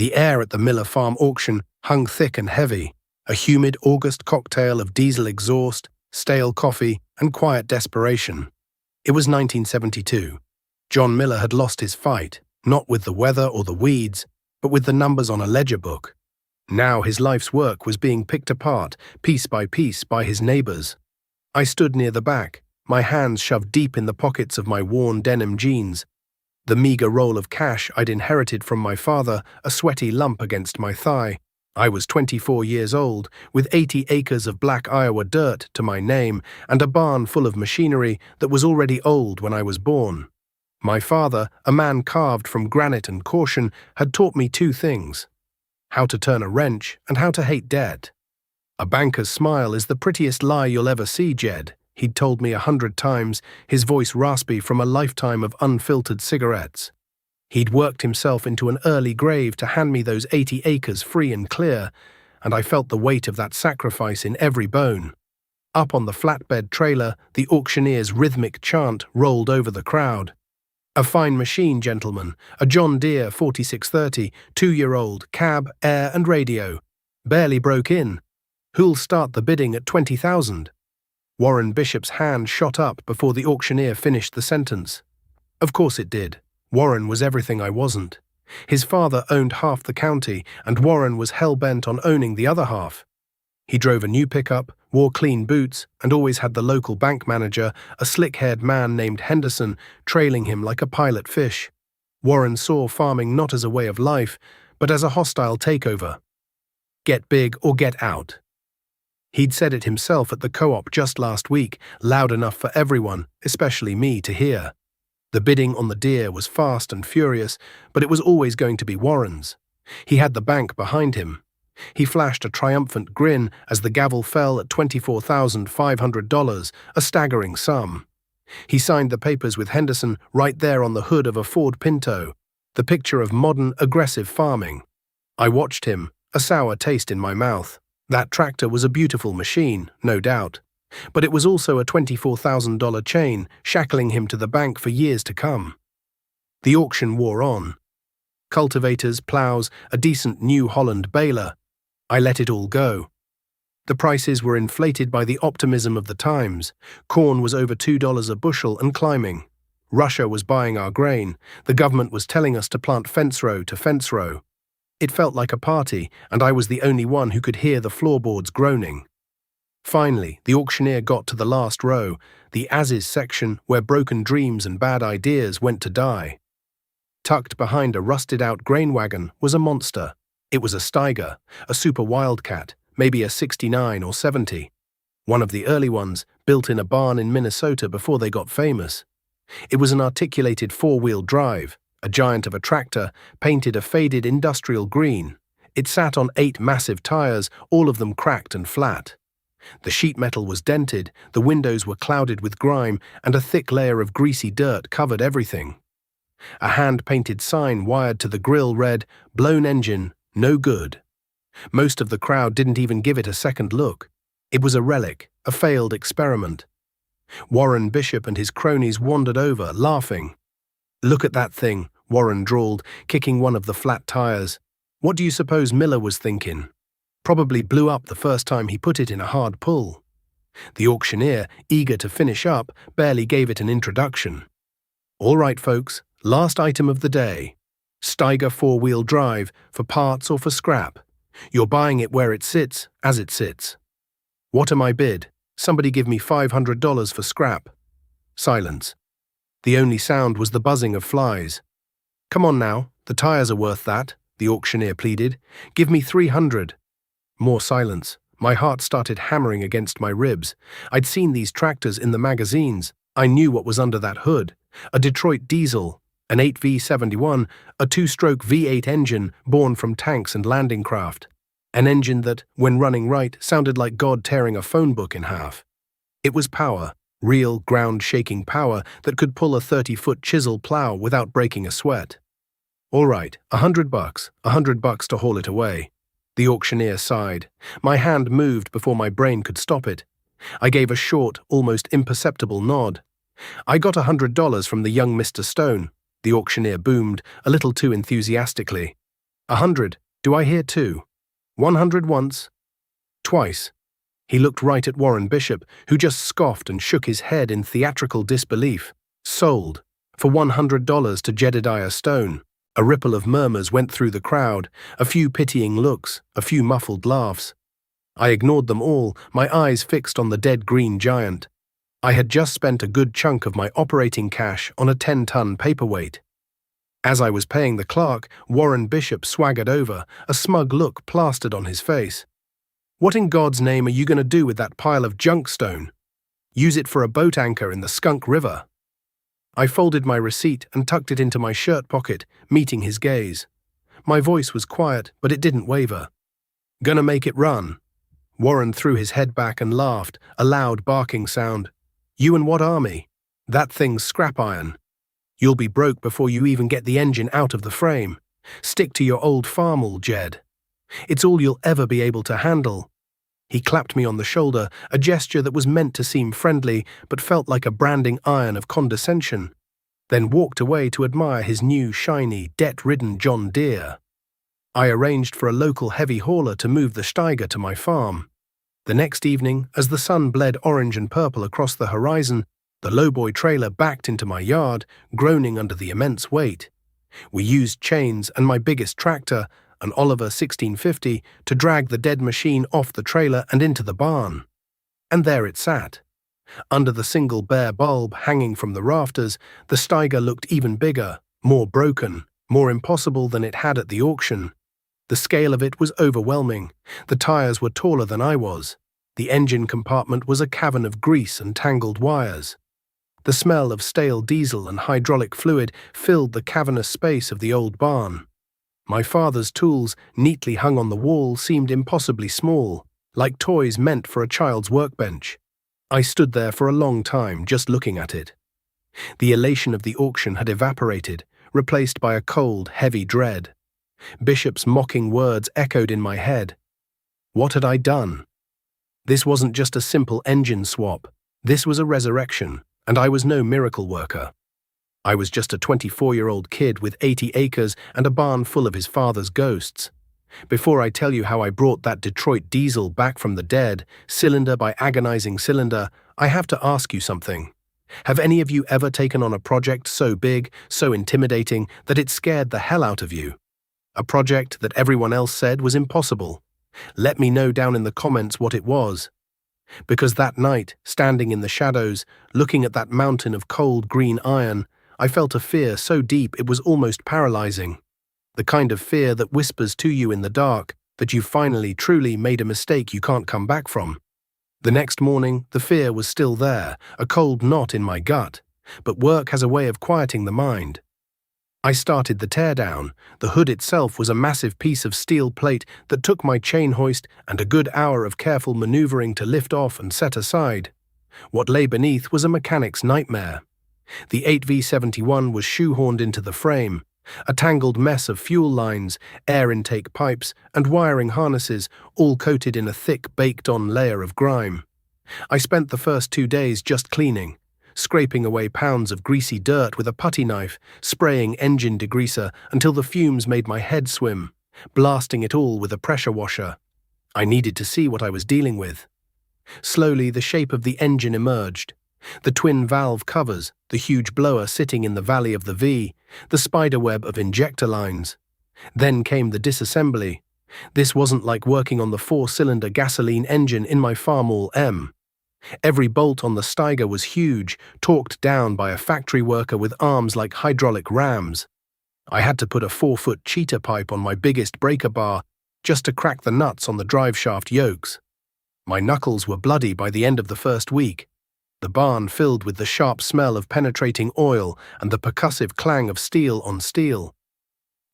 The air at the Miller Farm auction hung thick and heavy, a humid August cocktail of diesel exhaust, stale coffee, and quiet desperation. It was 1972. John Miller had lost his fight, not with the weather or the weeds, but with the numbers on a ledger book. Now his life's work was being picked apart, piece by his neighbors. I stood near the back, my hands shoved deep in the pockets of my worn denim jeans. The meager roll of cash I'd inherited from my father, a sweaty lump against my thigh. I was 24 years old, with 80 acres of black Iowa dirt to my name and a barn full of machinery that was already old when I was born. My father, a man carved from granite and caution, had taught me two things: how to turn a wrench and how to hate debt. A banker's smile is the prettiest lie you'll ever see, Jed, he'd told me 100 times, his voice raspy from a lifetime of unfiltered cigarettes. He'd worked himself into an early grave to hand me those 80 acres free and clear, and I felt the weight of that sacrifice in every bone. Up on the flatbed trailer, the auctioneer's rhythmic chant rolled over the crowd. A fine machine, gentlemen, a John Deere 4630, 2-year-old, cab, air and radio. Barely broke in. Who'll start the bidding at $20,000? Warren Bishop's hand shot up before the auctioneer finished the sentence. Of course it did. Warren was everything I wasn't. His father owned half the county, and Warren was hell-bent on owning the other half. He drove a new pickup, wore clean boots, and always had the local bank manager, a slick-haired man named Henderson, trailing him like a pilot fish. Warren saw farming not as a way of life, but as a hostile takeover. Get big or get out. He'd said it himself at the co-op just last week, loud enough for everyone, especially me, to hear. The bidding on the Deere was fast and furious, but it was always going to be Warren's. He had the bank behind him. He flashed a triumphant grin as the gavel fell at $24,500, a staggering sum. He signed the papers with Henderson right there on the hood of a Ford Pinto, the picture of modern, aggressive farming. I watched him, a sour taste in my mouth. That tractor was a beautiful machine, no doubt. But it was also a $24,000 chain, shackling him to the bank for years to come. The auction wore on. Cultivators, plows, a decent New Holland baler. I let it all go. The prices were inflated by the optimism of the times. Corn was over $2 a bushel and climbing. Russia was buying our grain. The government was telling us to plant fence row to fence row. It felt like a party, and I was the only one who could hear the floorboards groaning. Finally, the auctioneer got to the last row, the as-is section where broken dreams and bad ideas went to die. Tucked behind a rusted-out grain wagon was a monster. It was a Steiger, a super wildcat, maybe a 69 or 70. One of the early ones, built in a barn in Minnesota before they got famous. It was an articulated four-wheel drive, a giant of a tractor, painted a faded industrial green. It sat on 8 massive tires, all of them cracked and flat. The sheet metal was dented, the windows were clouded with grime, and a thick layer of greasy dirt covered everything. A hand-painted sign wired to the grille read, "Blown engine, no good." Most of the crowd didn't even give it a second look. It was a relic, a failed experiment. Warren Bishop and his cronies wandered over, laughing. "Look at that thing," Warren drawled, kicking one of the flat tires. "What do you suppose Miller was thinking? Probably blew up the first time he put it in a hard pull." The auctioneer, eager to finish up, barely gave it an introduction. "All right, folks, last item of the day. Steiger four-wheel drive, for parts or for scrap. You're buying it where it sits, as it sits." "What am I bid? Somebody give me $500 for scrap." Silence. The only sound was the buzzing of flies. "Come on now, the tires are worth that," the auctioneer pleaded. "Give me $300. More silence. My heart started hammering against my ribs. I'd seen these tractors in the magazines. I knew what was under that hood. A Detroit diesel, an 8V71, a 2-stroke V8 engine born from tanks and landing craft. An engine that, when running right, sounded like God tearing a phone book in half. It was power, real ground-shaking power that could pull a 30-foot chisel plow without breaking a sweat. "All right, $100, $100 to haul it away." The auctioneer sighed. My hand moved before my brain could stop it. I gave a short, almost imperceptible nod. "I got $100 from the young Mr. Stone," the auctioneer boomed, a little too enthusiastically. 100. Do I hear two? 100 once. Twice. He looked right at Warren Bishop, who just scoffed and shook his head in theatrical disbelief. Sold. For $100 to Jedediah Stone. A ripple of murmurs went through the crowd, a few pitying looks, a few muffled laughs. I ignored them all, my eyes fixed on the dead green giant. I had just spent a good chunk of my operating cash on a 10-ton paperweight. As I was paying the clerk, Warren Bishop swaggered over, a smug look plastered on his face. What in God's name are you going to do with that pile of junk stone? Use it for a boat anchor in the Skunk River. I folded my receipt and tucked it into my shirt pocket, meeting his gaze. My voice was quiet, but it didn't waver. Gonna make it run. Warren threw his head back and laughed, a loud barking sound. You and what army? That thing's scrap iron. You'll be broke before you even get the engine out of the frame. Stick to your old farm, Jed. It's all you'll ever be able to handle. He clapped me on the shoulder, a gesture that was meant to seem friendly but felt like a branding iron of condescension, then walked away to admire his new, shiny, debt-ridden John Deere. I arranged for a local heavy hauler to move the Steiger to my farm. The next evening, as the sun bled orange and purple across the horizon, the lowboy trailer backed into my yard, groaning under the immense weight. We used chains and my biggest tractor, an Oliver 1650, to drag the dead machine off the trailer and into the barn. And there it sat. Under the single bare bulb hanging from the rafters, the Steiger looked even bigger, more broken, more impossible than it had at the auction. The scale of it was overwhelming. The tires were taller than I was. The engine compartment was a cavern of grease and tangled wires. The smell of stale diesel and hydraulic fluid filled the cavernous space of the old barn. My father's tools, neatly hung on the wall, seemed impossibly small, like toys meant for a child's workbench. I stood there for a long time, just looking at it. The elation of the auction had evaporated, replaced by a cold, heavy dread. Bishop's mocking words echoed in my head. What had I done? This wasn't just a simple engine swap. This was a resurrection, and I was no miracle worker. I was just a 24-year-old kid with 80 acres and a barn full of his father's ghosts. Before I tell you how I brought that Detroit diesel back from the dead, cylinder by agonizing cylinder, I have to ask you something. Have any of you ever taken on a project so big, so intimidating, that it scared the hell out of you? A project that everyone else said was impossible. Let me know down in the comments what it was. Because that night, standing in the shadows, looking at that mountain of cold green iron, I felt a fear so deep it was almost paralyzing. The kind of fear that whispers to you in the dark that you've finally truly made a mistake you can't come back from. The next morning, the fear was still there, a cold knot in my gut, but work has a way of quieting the mind. I started the teardown. The hood itself was a massive piece of steel plate that took my chain hoist and a good hour of careful maneuvering to lift off and set aside. What lay beneath was a mechanic's nightmare. The 8V71 was shoehorned into the frame, a tangled mess of fuel lines, air intake pipes, and wiring harnesses, all coated in a thick, baked-on layer of grime. I spent the first 2 days just cleaning, scraping away pounds of greasy dirt with a putty knife, spraying engine degreaser until the fumes made my head swim, blasting it all with a pressure washer. I needed to see what I was dealing with. Slowly, the shape of the engine emerged. The twin valve covers, the huge blower sitting in the valley of the V, the spiderweb of injector lines. Then came the disassembly. This wasn't like working on the 4-cylinder gasoline engine in my Farmall M. Every bolt on the Steiger was huge, torqued down by a factory worker with arms like hydraulic rams. I had to put a 4-foot cheater pipe on my biggest breaker bar just to crack the nuts on the driveshaft yokes. My knuckles were bloody by the end of the first week. The barn filled with the sharp smell of penetrating oil and the percussive clang of steel on steel.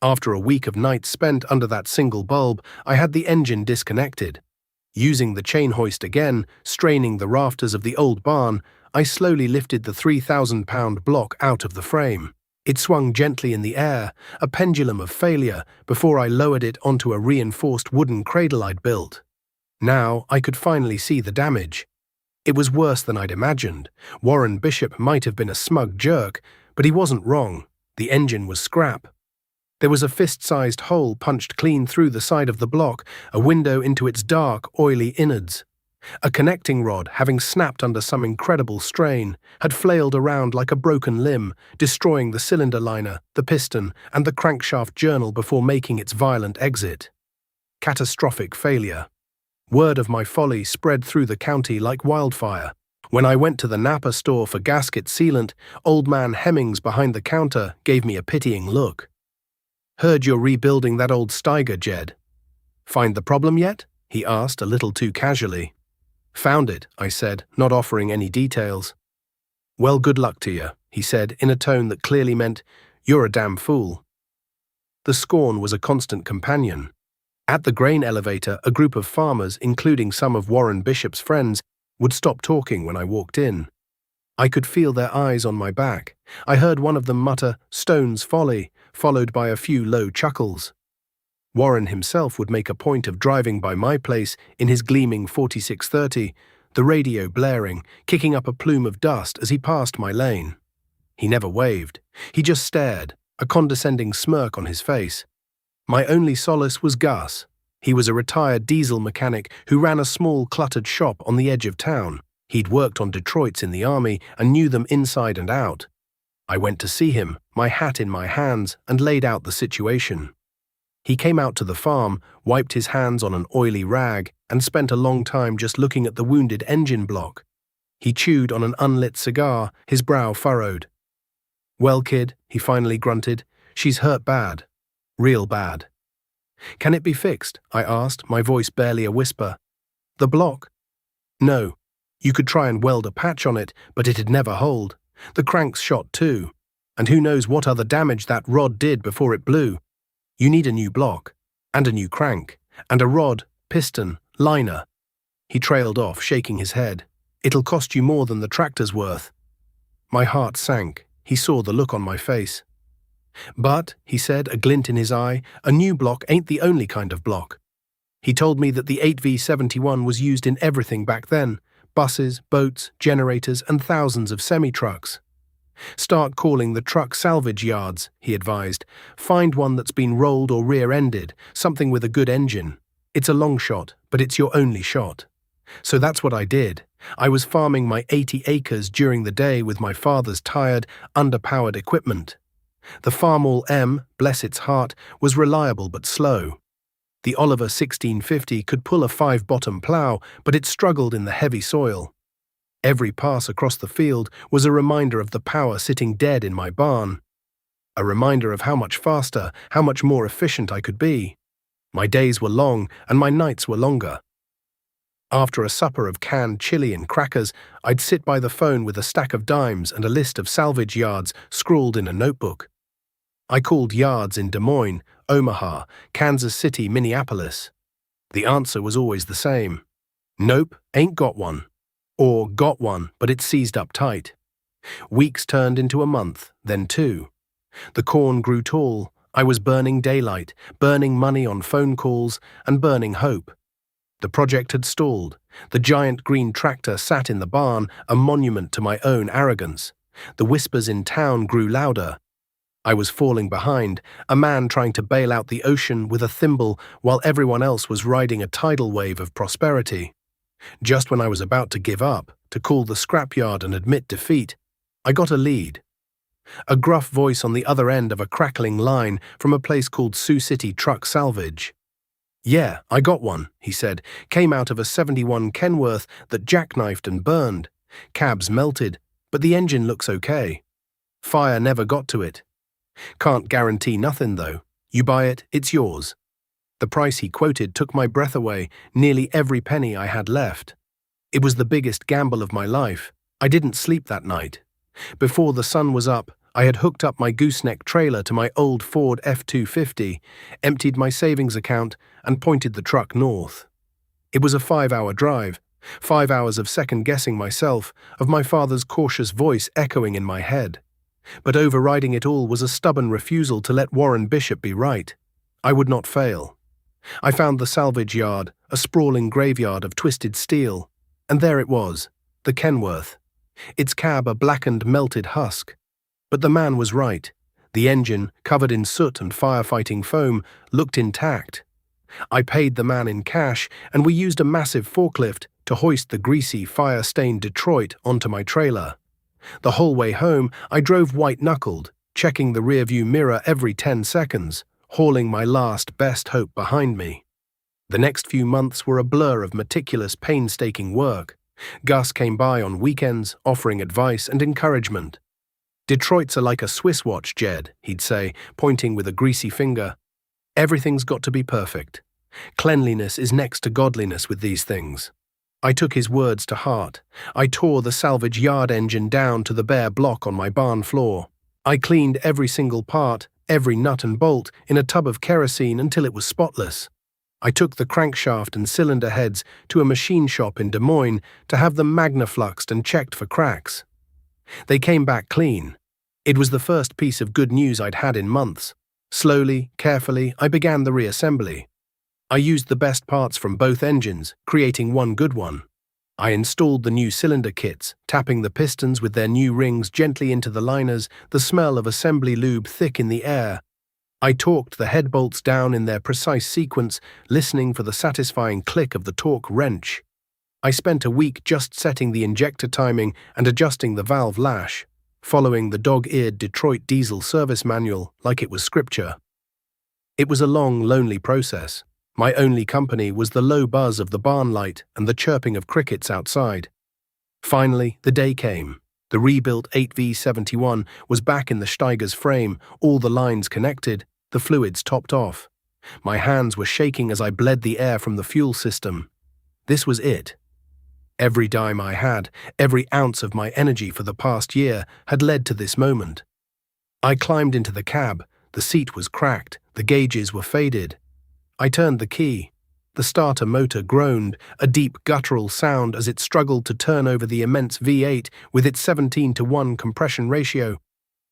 After a week of nights spent under that single bulb, I had the engine disconnected. Using the chain hoist again, straining the rafters of the old barn, I slowly lifted the 3,000-pound block out of the frame. It swung gently in the air, a pendulum of failure, before I lowered it onto a reinforced wooden cradle I'd built. Now I could finally see the damage. It was worse than I'd imagined. Warren Bishop might have been a smug jerk, but he wasn't wrong. The engine was scrap. There was a fist-sized hole punched clean through the side of the block, a window into its dark, oily innards. A connecting rod, having snapped under some incredible strain, had flailed around like a broken limb, destroying the cylinder liner, the piston, and the crankshaft journal before making its violent exit. Catastrophic failure. Word of my folly spread through the county like wildfire. When I went to the Napa store for gasket sealant, old man Hemmings behind the counter gave me a pitying look. "Heard you're rebuilding that old Steiger, Jed. Find the problem yet?" he asked a little too casually. "Found it," I said, not offering any details. "Well, good luck to you," he said in a tone that clearly meant, "You're a damn fool." The scorn was a constant companion. At the grain elevator, a group of farmers, including some of Warren Bishop's friends, would stop talking when I walked in. I could feel their eyes on my back. I heard one of them mutter, "Stone's folly," followed by a few low chuckles. Warren himself would make a point of driving by my place in his gleaming 4630, the radio blaring, kicking up a plume of dust as he passed my lane. He never waved. He just stared, a condescending smirk on his face. My only solace was Gus. He was a retired diesel mechanic who ran a small cluttered shop on the edge of town. He'd worked on Detroits in the army and knew them inside and out. I went to see him, my hat in my hands, and laid out the situation. He came out to the farm, wiped his hands on an oily rag, and spent a long time just looking at the wounded engine block. He chewed on an unlit cigar, his brow furrowed. "Well, kid," he finally grunted, "she's hurt bad. Real bad." "Can it be fixed?" I asked, my voice barely a whisper. "The block?" "No. You could try and weld a patch on it, but it'd never hold. The crank's shot too. And who knows what other damage that rod did before it blew. You need a new block, and a new crank, and a rod, piston, liner." He trailed off, shaking his head. "It'll cost you more than the tractor's worth." My heart sank. He saw the look on my face. "But," he said, a glint in his eye, "a new block ain't the only kind of block." He told me that the 8V71 was used in everything back then: buses, boats, generators, and thousands of semi-trucks. "Start calling the truck salvage yards," he advised. "Find one that's been rolled or rear-ended, something with a good engine. It's a long shot, but it's your only shot." So that's what I did. I was farming my 80 acres during the day with my father's tired, underpowered equipment. The Farmall M, bless its heart, was reliable but slow. The Oliver 1650 could pull a 5-bottom plough, but it struggled in the heavy soil. Every pass across the field was a reminder of the power sitting dead in my barn. A reminder of how much faster, how much more efficient I could be. My days were long, and my nights were longer. After a supper of canned chili and crackers, I'd sit by the phone with a stack of dimes and a list of salvage yards scrawled in a notebook. I called yards in Des Moines, Omaha, Kansas City, Minneapolis. The answer was always the same. "Nope, ain't got one." Or "got one, but it's seized up tight." Weeks turned into a month, then 2. The corn grew tall. I was burning daylight, burning money on phone calls, and burning hope. The project had stalled. The giant green tractor sat in the barn, a monument to my own arrogance. The whispers in town grew louder. I was falling behind, a man trying to bail out the ocean with a thimble while everyone else was riding a tidal wave of prosperity. Just when I was about to give up, to call the scrapyard and admit defeat, I got a lead. A gruff voice on the other end of a crackling line from a place called Sioux City Truck Salvage. "Yeah, I got one," he said. "Came out of a 71 Kenworth that jackknifed and burned. Cab's melted, but the engine looks okay. Fire never got to it. Can't guarantee nothing, though. You buy it, it's yours." The price he quoted took my breath away, nearly every penny I had left. It was the biggest gamble of my life. I didn't sleep that night. Before the sun was up, I had hooked up my gooseneck trailer to my old Ford F-250, emptied my savings account, and pointed the truck north. It was a 5-hour drive, 5 hours of second-guessing myself, of my father's cautious voice echoing in my head. But overriding it all was a stubborn refusal to let Warren Bishop be right. I would not fail. I found the salvage yard, a sprawling graveyard of twisted steel, and there it was, the Kenworth. Its cab a blackened, melted husk. But the man was right. The engine, covered in soot and firefighting foam, looked intact. I paid the man in cash, and we used a massive forklift to hoist the greasy, fire-stained Detroit onto my trailer. The whole way home, I drove white-knuckled, checking the rearview mirror every 10 seconds, hauling my last best hope behind me. The next few months were a blur of meticulous, painstaking work. Gus came by on weekends, offering advice and encouragement. "Detroits are like a Swiss watch, Jed," he'd say, pointing with a greasy finger. "Everything's got to be perfect. Cleanliness is next to godliness with these things." I took his words to heart. I tore the salvage yard engine down to the bare block on my barn floor. I cleaned every single part, every nut and bolt, in a tub of kerosene until it was spotless. I took the crankshaft and cylinder heads to a machine shop in Des Moines to have them magnafluxed and checked for cracks. They came back clean. It was the first piece of good news I'd had in months. Slowly, carefully, I began the reassembly. I used the best parts from both engines, creating one good one. I installed the new cylinder kits, tapping the pistons with their new rings gently into the liners, the smell of assembly lube thick in the air. I torqued the head bolts down in their precise sequence, listening for the satisfying click of the torque wrench. I spent a week just setting the injector timing and adjusting the valve lash, following the dog-eared Detroit diesel service manual like it was scripture. It was a long, lonely process. My only company was the low buzz of the barn light and the chirping of crickets outside. Finally, the day came. The rebuilt 8V71 was back in the Steiger's frame, all the lines connected, the fluids topped off. My hands were shaking as I bled the air from the fuel system. This was it. Every dime I had, every ounce of my energy for the past year had led to this moment. I climbed into the cab. The seat was cracked, the gauges were faded. I turned the key. The starter motor groaned, a deep guttural sound as it struggled to turn over the immense V8 with its 17:1 compression ratio.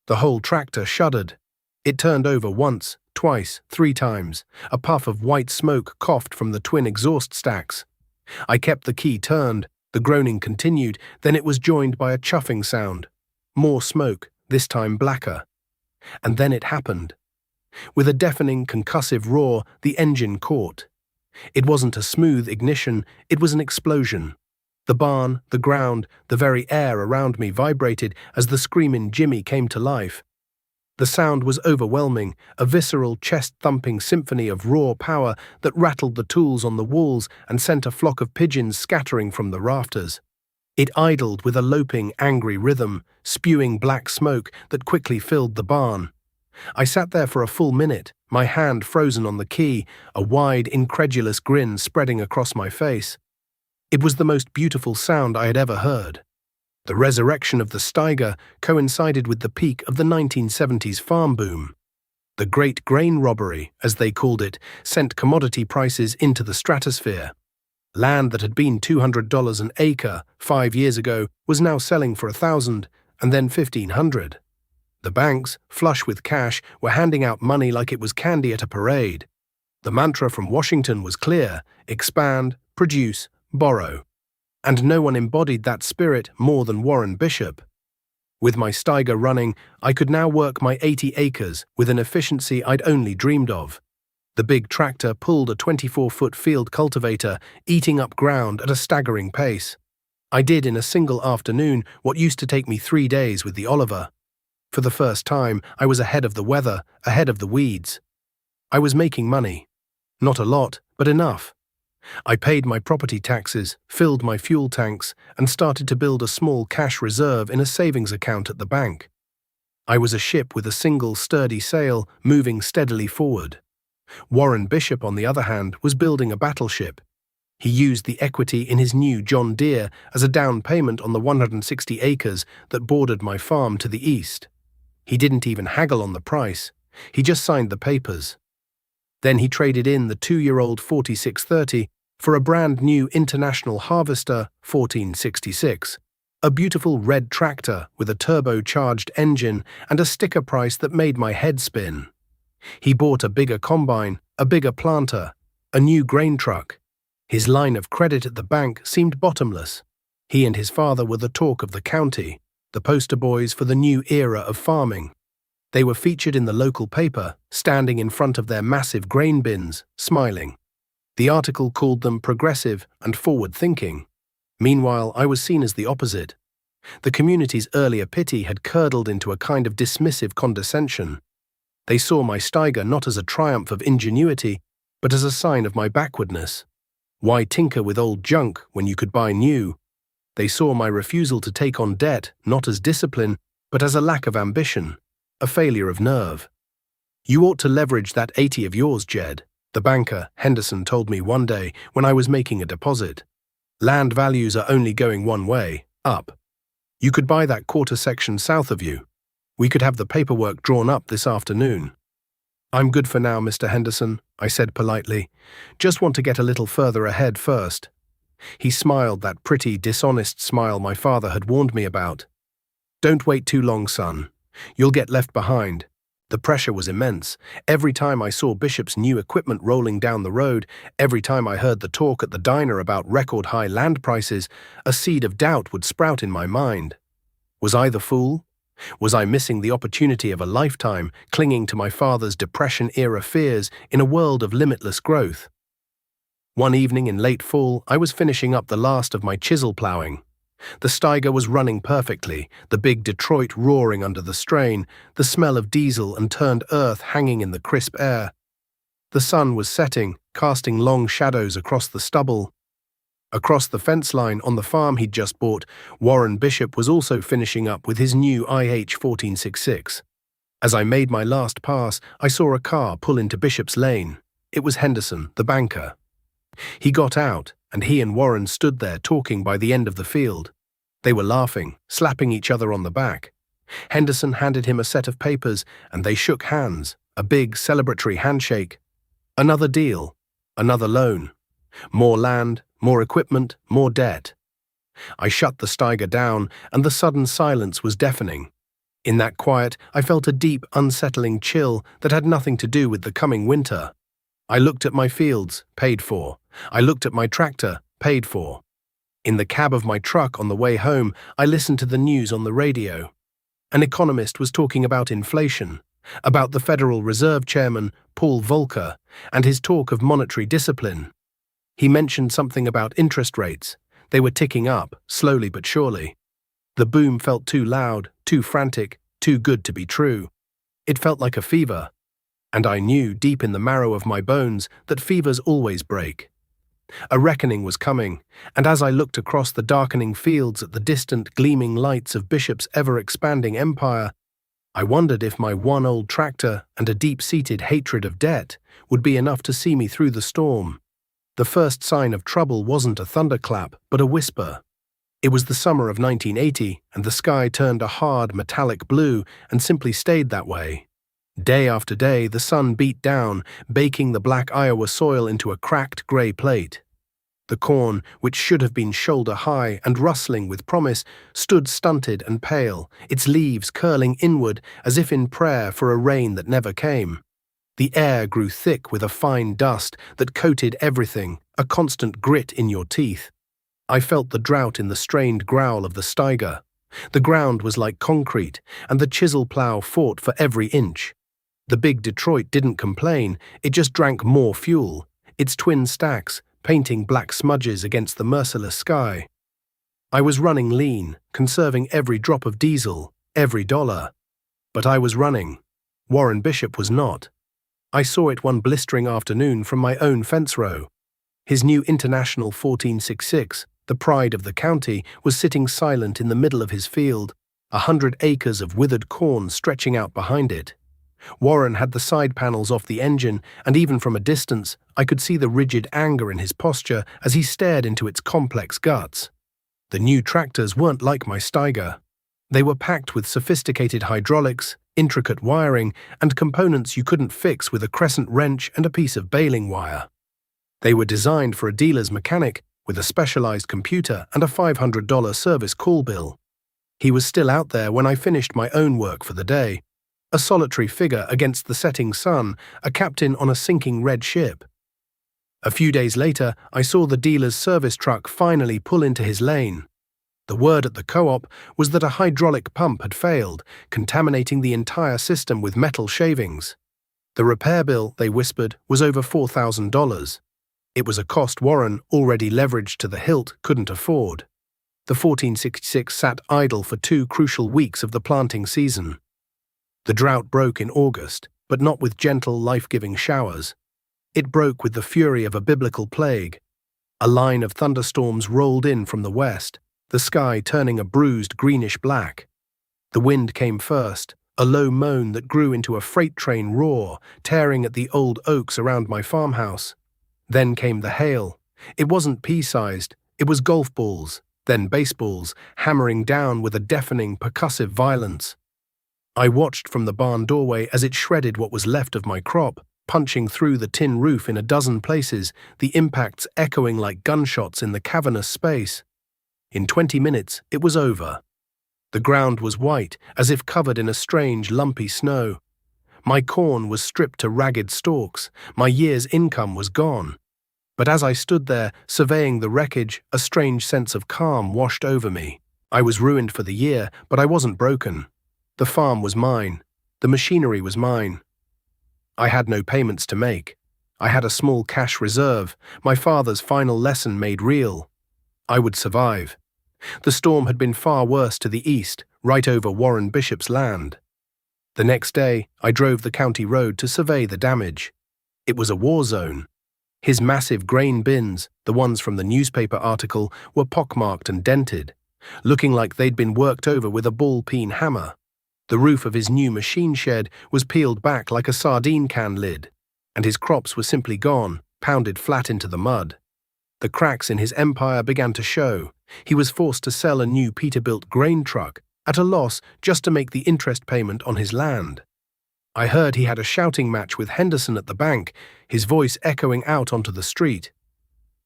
The whole tractor shuddered. It turned over once, twice, 3 times. A puff of white smoke coughed from the twin exhaust stacks. I kept the key turned. The groaning continued, then it was joined by a chuffing sound. More smoke, this time blacker. And then it happened. With a deafening, concussive roar, the engine caught. It wasn't a smooth ignition, it was an explosion. The barn, the ground, the very air around me vibrated as the screaming Jimmy came to life. The sound was overwhelming, a visceral, chest-thumping symphony of raw power that rattled the tools on the walls and sent a flock of pigeons scattering from the rafters. It idled with a loping, angry rhythm, spewing black smoke that quickly filled the barn. I sat there for a full minute, my hand frozen on the key, a wide, incredulous grin spreading across my face. It was the most beautiful sound I had ever heard. The resurrection of the Steiger coincided with the peak of the 1970s farm boom. The Great Grain Robbery, as they called it, sent commodity prices into the stratosphere. Land that had been $200 an acre 5 years ago was now selling for $1,000 and then $1,500. The banks, flush with cash, were handing out money like it was candy at a parade. The mantra from Washington was clear: expand, produce, borrow. And no one embodied that spirit more than Warren Bishop. With my Steiger running, I could now work my 80 acres with an efficiency I'd only dreamed of. The big tractor pulled a 24-foot field cultivator, eating up ground at a staggering pace. I did in a single afternoon what used to take me 3 days with the Oliver. For the first time, I was ahead of the weather, ahead of the weeds. I was making money. Not a lot, but enough. I paid my property taxes, filled my fuel tanks, and started to build a small cash reserve in a savings account at the bank. I was a ship with a single sturdy sail, moving steadily forward. Warren Bishop, on the other hand, was building a battleship. He used the equity in his new John Deere as a down payment on the 160 acres that bordered my farm to the east. He didn't even haggle on the price. He just signed the papers. Then he traded in the 2-year-old 4630 for a brand new International Harvester 1466, a beautiful red tractor with a turbocharged engine and a sticker price that made my head spin. He bought a bigger combine, a bigger planter, a new grain truck. His line of credit at the bank seemed bottomless. He and his father were the talk of the county, the poster boys for the new era of farming. They were featured in the local paper, standing in front of their massive grain bins, smiling. The article called them progressive and forward-thinking. Meanwhile, I was seen as the opposite. The community's earlier pity had curdled into a kind of dismissive condescension. They saw my Steiger not as a triumph of ingenuity, but as a sign of my backwardness. Why tinker with old junk when you could buy new? They saw my refusal to take on debt not as discipline, but as a lack of ambition, a failure of nerve. "You ought to leverage that 80 of yours, Jed," the banker, Henderson, told me one day when I was making a deposit. "Land values are only going one way, up. You could buy that quarter section south of you. We could have the paperwork drawn up this afternoon." "I'm good for now, Mr. Henderson," I said politely. "Just want to get a little further ahead first." He smiled, that pretty, dishonest smile my father had warned me about. "Don't wait too long, son. You'll get left behind." The pressure was immense. Every time I saw Bishop's new equipment rolling down the road, every time I heard the talk at the diner about record-high land prices, a seed of doubt would sprout in my mind. Was I the fool? Was I missing the opportunity of a lifetime, clinging to my father's Depression-era fears in a world of limitless growth? One evening in late fall, I was finishing up the last of my chisel plowing. The Steiger was running perfectly, the big Detroit roaring under the strain, the smell of diesel and turned earth hanging in the crisp air. The sun was setting, casting long shadows across the stubble. Across the fence line on the farm he'd just bought, Warren Bishop was also finishing up with his new IH-1466. As I made my last pass, I saw a car pull into Bishop's lane. It was Henderson, the banker. He got out, and he and Warren stood there talking by the end of the field. They were laughing, slapping each other on the back. Henderson handed him a set of papers, and they shook hands, a big celebratory handshake. Another deal, another loan. More land, more equipment, more debt. I shut the Steiger down, and the sudden silence was deafening. In that quiet, I felt a deep, unsettling chill that had nothing to do with the coming winter. I looked at my fields, paid for. I looked at my tractor, paid for. In the cab of my truck on the way home, I listened to the news on the radio. An economist was talking about inflation, about the Federal Reserve Chairman, Paul Volcker, and his talk of monetary discipline. He mentioned something about interest rates. They were ticking up, slowly but surely. The boom felt too loud, too frantic, too good to be true. It felt like a fever. And I knew, deep in the marrow of my bones, that fevers always break. A reckoning was coming, and as I looked across the darkening fields at the distant gleaming lights of Bishop's ever-expanding empire, I wondered if my one old tractor and a deep-seated hatred of debt would be enough to see me through the storm. The first sign of trouble wasn't a thunderclap, but a whisper. It was the summer of 1980, and the sky turned a hard, metallic blue and simply stayed that way. Day after day, the sun beat down, baking the black Iowa soil into a cracked gray plate. The corn, which should have been shoulder-high and rustling with promise, stood stunted and pale, its leaves curling inward as if in prayer for a rain that never came. The air grew thick with a fine dust that coated everything, a constant grit in your teeth. I felt the drought in the strained growl of the Steiger. The ground was like concrete, and the chisel plow fought for every inch. The big Detroit didn't complain, it just drank more fuel, its twin stacks, painting black smudges against the merciless sky. I was running lean, conserving every drop of diesel, every dollar. But I was running. Warren Bishop was not. I saw it one blistering afternoon from my own fence row. His new International 1466, the pride of the county, was sitting silent in the middle of his field, 100 acres of withered corn stretching out behind it. Warren had the side panels off the engine, and even from a distance, I could see the rigid anger in his posture as he stared into its complex guts. The new tractors weren't like my Steiger. They were packed with sophisticated hydraulics, intricate wiring, and components you couldn't fix with a crescent wrench and a piece of baling wire. They were designed for a dealer's mechanic with a specialized computer and a $500 service call bill. He was still out there when I finished my own work for the day, a solitary figure against the setting sun, a captain on a sinking red ship. A few days later, I saw the dealer's service truck finally pull into his lane. The word at the co-op was that a hydraulic pump had failed, contaminating the entire system with metal shavings. The repair bill, they whispered, was over $4,000. It was a cost Warren, already leveraged to the hilt, couldn't afford. The 1466 sat idle for 2 crucial weeks of the planting season. The drought broke in August, but not with gentle, life-giving showers. It broke with the fury of a biblical plague. A line of thunderstorms rolled in from the west, the sky turning a bruised greenish black. The wind came first, a low moan that grew into a freight train roar, tearing at the old oaks around my farmhouse. Then came the hail. It wasn't pea-sized, it was golf balls, then baseballs, hammering down with a deafening, percussive violence. I watched from the barn doorway as it shredded what was left of my crop, punching through the tin roof in a dozen places, the impacts echoing like gunshots in the cavernous space. In 20 minutes, it was over. The ground was white, as if covered in a strange, lumpy snow. My corn was stripped to ragged stalks, my year's income was gone. But as I stood there, surveying the wreckage, a strange sense of calm washed over me. I was ruined for the year, but I wasn't broken. The farm was mine. The machinery was mine. I had no payments to make. I had a small cash reserve, my father's final lesson made real. I would survive. The storm had been far worse to the east, right over Warren Bishop's land. The next day, I drove the county road to survey the damage. It was a war zone. His massive grain bins, the ones from the newspaper article, were pockmarked and dented, looking like they'd been worked over with a ball-peen hammer. The roof of his new machine shed was peeled back like a sardine can lid, and his crops were simply gone, pounded flat into the mud. The cracks in his empire began to show. He was forced to sell a new Peterbilt grain truck, at a loss just to make the interest payment on his land. I heard he had a shouting match with Henderson at the bank, his voice echoing out onto the street.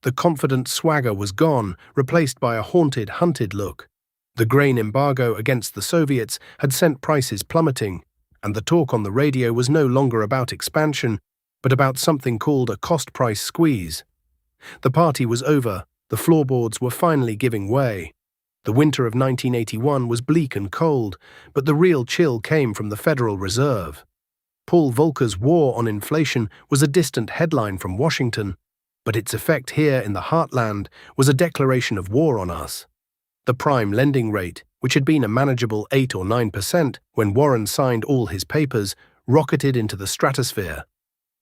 The confident swagger was gone, replaced by a haunted, hunted look. The grain embargo against the Soviets had sent prices plummeting, and the talk on the radio was no longer about expansion, but about something called a cost-price squeeze. The party was over, the floorboards were finally giving way. The winter of 1981 was bleak and cold, but the real chill came from the Federal Reserve. Paul Volcker's war on inflation was a distant headline from Washington, but its effect here in the heartland was a declaration of war on us. The prime lending rate, which had been a manageable 8 or 9% when Warren signed all his papers, rocketed into the stratosphere.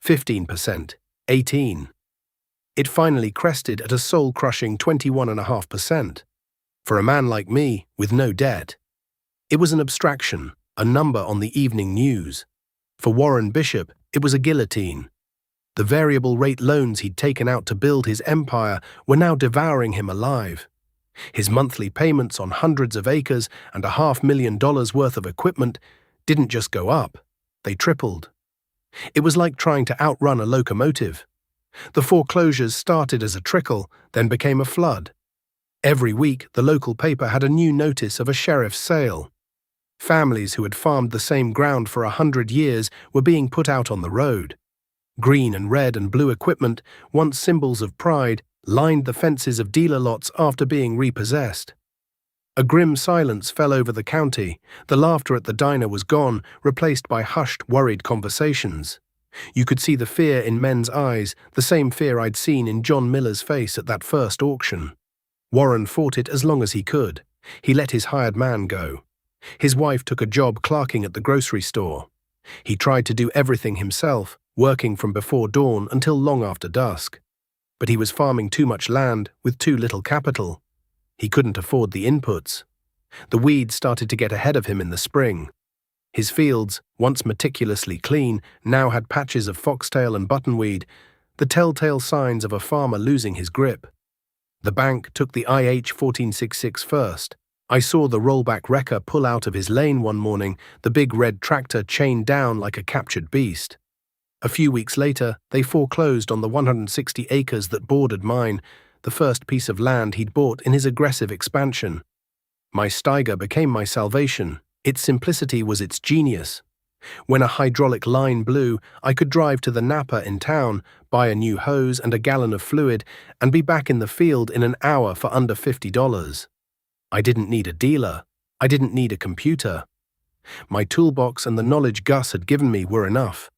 15%, 18%. It finally crested at a soul-crushing 21.5%. For a man like me, with no debt. It was an abstraction, a number on the evening news. For Warren Bishop, it was a guillotine. The variable rate loans he'd taken out to build his empire were now devouring him alive. His monthly payments on hundreds of acres and $500,000 worth of equipment didn't just go up, they tripled. It was like trying to outrun a locomotive. The foreclosures started as a trickle, then became a flood. Every week, the local paper had a new notice of a sheriff's sale. Families who had farmed the same ground for 100 years were being put out on the road. Green and red and blue equipment, once symbols of pride, lined the fences of dealer lots after being repossessed. A grim silence fell over the county. The laughter at the diner was gone, replaced by hushed, worried conversations. You could see the fear in men's eyes, the same fear I'd seen in John Miller's face at that first auction. Warren fought it as long as he could. He let his hired man go. His wife took a job clerking at the grocery store. He tried to do everything himself, working from before dawn until long after dusk. But he was farming too much land with too little capital. He couldn't afford the inputs. The weeds started to get ahead of him in the spring. His fields, once meticulously clean, now had patches of foxtail and buttonweed, the telltale signs of a farmer losing his grip. The bank took the IH 1466 first. I saw the rollback wrecker pull out of his lane one morning, the big red tractor chained down like a captured beast. A few weeks later, they foreclosed on the 160 acres that bordered mine, the first piece of land he'd bought in his aggressive expansion. My Steiger became my salvation. Its simplicity was its genius. When a hydraulic line blew, I could drive to the Napa in town, buy a new hose and a gallon of fluid, and be back in the field in an hour for under $50. I didn't need a dealer. I didn't need a computer. My toolbox and the knowledge Gus had given me were enough.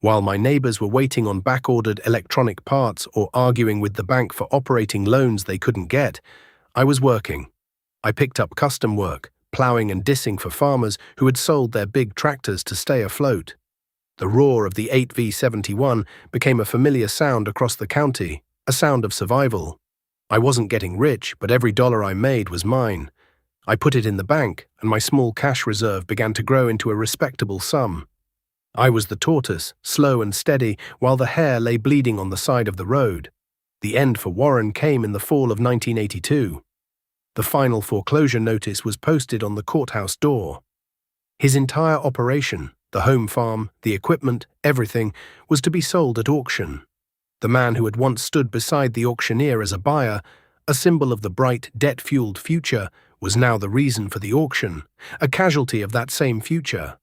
While my neighbors were waiting on back-ordered electronic parts or arguing with the bank for operating loans they couldn't get, I was working. I picked up custom work, plowing and dissing for farmers who had sold their big tractors to stay afloat. The roar of the 8V71 became a familiar sound across the county, a sound of survival. I wasn't getting rich, but every dollar I made was mine. I put it in the bank, and my small cash reserve began to grow into a respectable sum. I was the tortoise, slow and steady, while the hare lay bleeding on the side of the road. The end for Warren came in the fall of 1982. The final foreclosure notice was posted on the courthouse door. His entire operation, the home farm, the equipment, everything, was to be sold at auction. The man who had once stood beside the auctioneer as a buyer, a symbol of the bright, debt-fueled future, was now the reason for the auction, a casualty of that same future.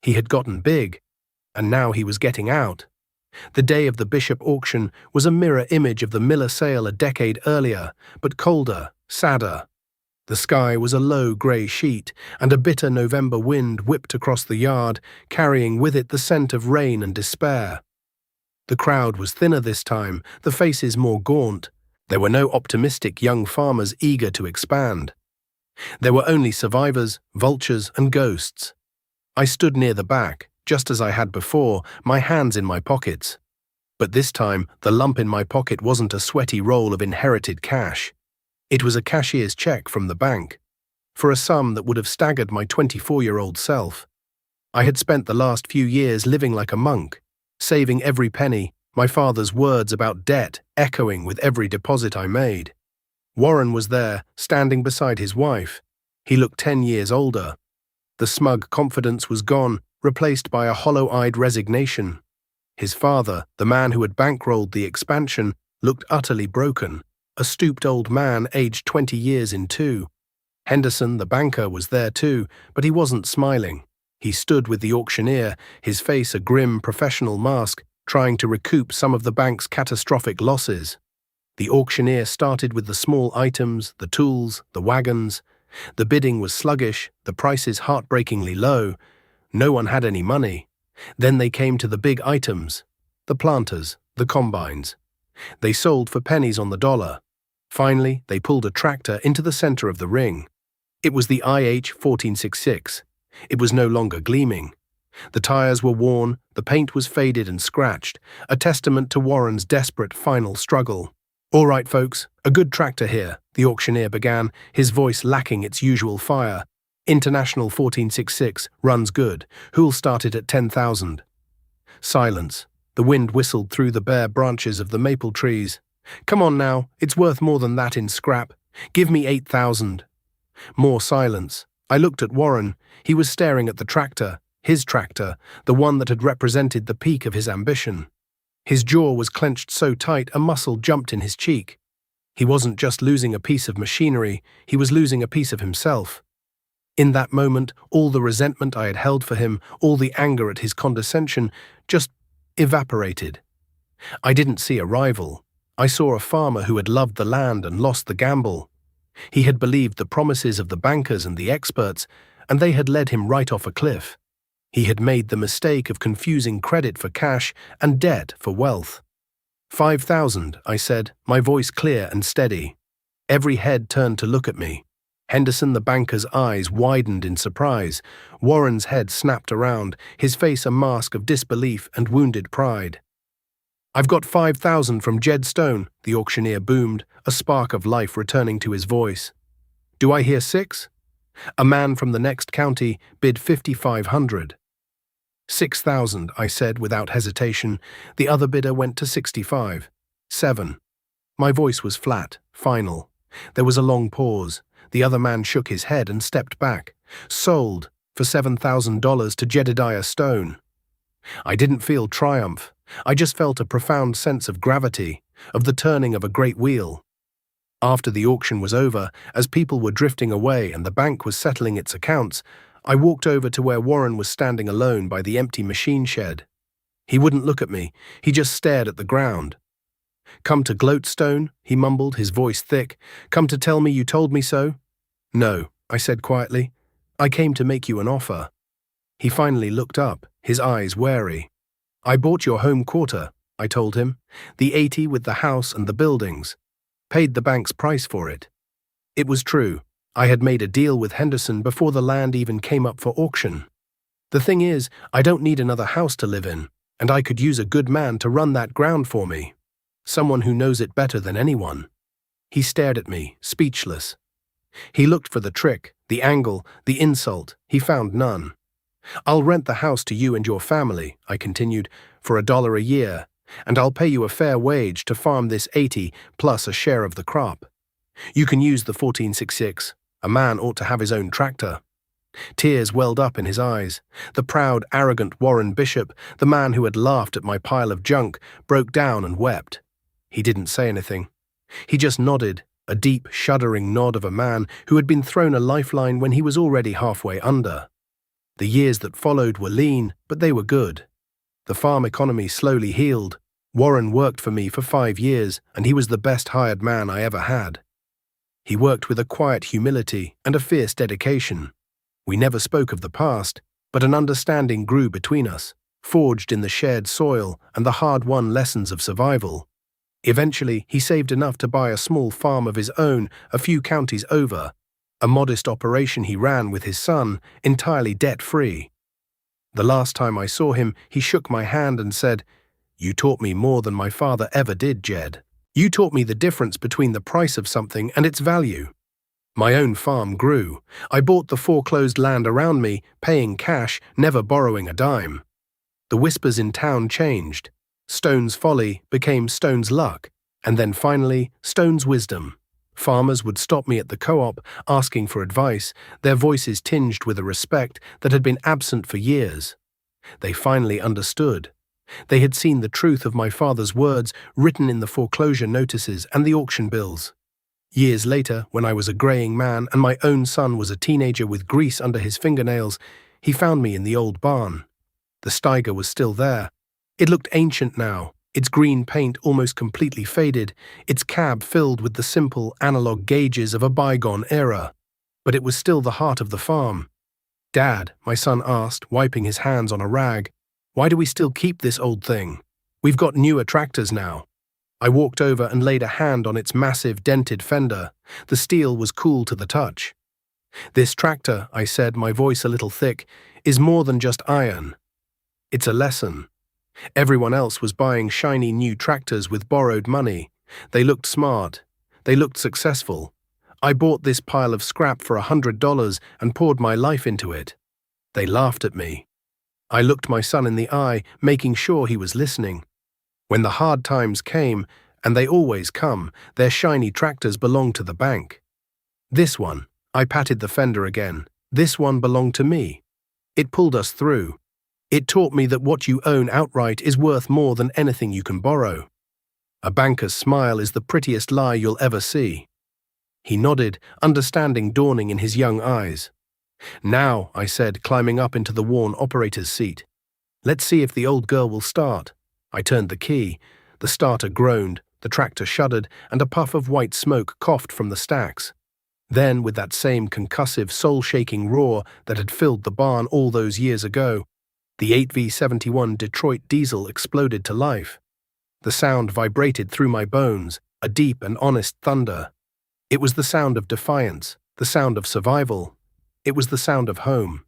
He had gotten big, and now he was getting out. The day of the Bishop auction was a mirror image of the Miller sale a decade earlier, but colder, sadder. The sky was a low grey sheet, and a bitter November wind whipped across the yard, carrying with it the scent of rain and despair. The crowd was thinner this time, the faces more gaunt. There were no optimistic young farmers eager to expand. There were only survivors, vultures, and ghosts. I stood near the back, just as I had before, my hands in my pockets. But this time, the lump in my pocket wasn't a sweaty roll of inherited cash. It was a cashier's check from the bank, for a sum that would have staggered my 24-year-old self. I had spent the last few years living like a monk, saving every penny, my father's words about debt echoing with every deposit I made. Warren was there, standing beside his wife. He looked 10 years older. The smug confidence was gone, replaced by a hollow-eyed resignation. His father, the man who had bankrolled the expansion, looked utterly broken, a stooped old man aged 20 years in two. Henderson, the banker, was there too, but he wasn't smiling. He stood with the auctioneer, his face a grim professional mask, trying to recoup some of the bank's catastrophic losses. The auctioneer started with the small items, the tools, the wagons. The bidding was sluggish, the prices heartbreakingly low. No one had any money. Then they came to the big items, the planters, the combines. They sold for pennies on the dollar. Finally, they pulled a tractor into the center of the ring. It was the IH 1466. It was no longer gleaming. The tires were worn, the paint was faded and scratched, a testament to Warren's desperate final struggle. "All right, folks, a good tractor here," the auctioneer began, his voice lacking its usual fire. "International 1466, runs good. Who'll start it at 10,000? Silence. The wind whistled through the bare branches of the maple trees. "Come on now, it's worth more than that in scrap. Give me 8,000. More silence. I looked at Warren. He was staring at the tractor, his tractor, the one that had represented the peak of his ambition. His jaw was clenched so tight a muscle jumped in his cheek. He wasn't just losing a piece of machinery, he was losing a piece of himself. In that moment, all the resentment I had held for him, all the anger at his condescension, just evaporated. I didn't see a rival. I saw a farmer who had loved the land and lost the gamble. He had believed the promises of the bankers and the experts, and they had led him right off a cliff. He had made the mistake of confusing credit for cash and debt for wealth. 5,000, I said, my voice clear and steady. Every head turned to look at me. Henderson the banker's eyes widened in surprise. Warren's head snapped around, his face a mask of disbelief and wounded pride. "I've got 5,000 from Jed Stone," the auctioneer boomed, a spark of life returning to his voice. "Do I hear 6? A man from the next county bid 5,500. 6,000, I said without hesitation. The other bidder went to 65. 7. My voice was flat, final. There was a long pause. The other man shook his head and stepped back. "Sold for $7,000 to Jedediah Stone." I didn't feel triumph. I just felt a profound sense of gravity, of the turning of a great wheel. After the auction was over, as people were drifting away and the bank was settling its accounts, I walked over to where Warren was standing alone by the empty machine shed. He wouldn't look at me, he just stared at the ground. "Come to gloat, Stone," he mumbled, his voice thick. "Come to tell me you told me so?" "No," I said quietly. "I came to make you an offer." He finally looked up, his eyes wary. "I bought your home quarter," I told him. "The 80 with the house and the buildings. Paid the bank's price for it." It was true. I had made a deal with Henderson before the land even came up for auction. The thing is, I don't need another house to live in, and I could use a good man to run that ground for me. Someone who knows it better than anyone. He stared at me, speechless. He looked for the trick, the angle, the insult. He found none. "I'll rent the house to you and your family," I continued, "for $1 a year, and I'll pay you a fair wage to farm this 80 plus a share of the crop. You can use the 1466. A man ought to have his own tractor." Tears welled up in his eyes. The proud, arrogant Warren Bishop, the man who had laughed at my pile of junk, broke down and wept. He didn't say anything. He just nodded, a deep, shuddering nod of a man who had been thrown a lifeline when he was already halfway under. The years that followed were lean, but they were good. The farm economy slowly healed. Warren worked for me for 5 years, and he was the best hired man I ever had. He worked with a quiet humility and a fierce dedication. We never spoke of the past, but an understanding grew between us, forged in the shared soil and the hard-won lessons of survival. Eventually, he saved enough to buy a small farm of his own a few counties over, a modest operation he ran with his son, entirely debt-free. The last time I saw him, he shook my hand and said, "You taught me more than my father ever did, Jed. You taught me the difference between the price of something and its value." My own farm grew. I bought the foreclosed land around me, paying cash, never borrowing a dime. The whispers in town changed. Stone's folly became Stone's luck, and then finally, Stone's wisdom. Farmers would stop me at the co-op, asking for advice, their voices tinged with a respect that had been absent for years. They finally understood. They had seen the truth of my father's words written in the foreclosure notices and the auction bills. Years later, when I was a greying man and my own son was a teenager with grease under his fingernails, he found me in the old barn. The Steiger was still there. It looked ancient now, its green paint almost completely faded, its cab filled with the simple, analog gauges of a bygone era. But it was still the heart of the farm. "Dad," my son asked, wiping his hands on a rag, "why do we still keep this old thing? We've got newer tractors now." I walked over and laid a hand on its massive, dented fender. The steel was cool to the touch. "This tractor," I said, my voice a little thick, "is more than just iron. It's a lesson." Everyone else was buying shiny new tractors with borrowed money. They looked smart. They looked successful. I bought this pile of scrap for $100 and poured my life into it. They laughed at me. I looked my son in the eye, making sure he was listening. When the hard times came, and they always come, their shiny tractors belonged to the bank. This one, I patted the fender again, this one belonged to me. It pulled us through. It taught me that what you own outright is worth more than anything you can borrow. A banker's smile is the prettiest lie you'll ever see. He nodded, understanding dawning in his young eyes. "Now," I said, climbing up into the worn operator's seat. "Let's see if the old girl will start." I turned the key. The starter groaned, the tractor shuddered, and a puff of white smoke coughed from the stacks. Then, with that same concussive, soul-shaking roar that had filled the barn all those years ago, the 8V71 Detroit diesel exploded to life. The sound vibrated through my bones, a deep and honest thunder. It was the sound of defiance, the sound of survival. It was the sound of home.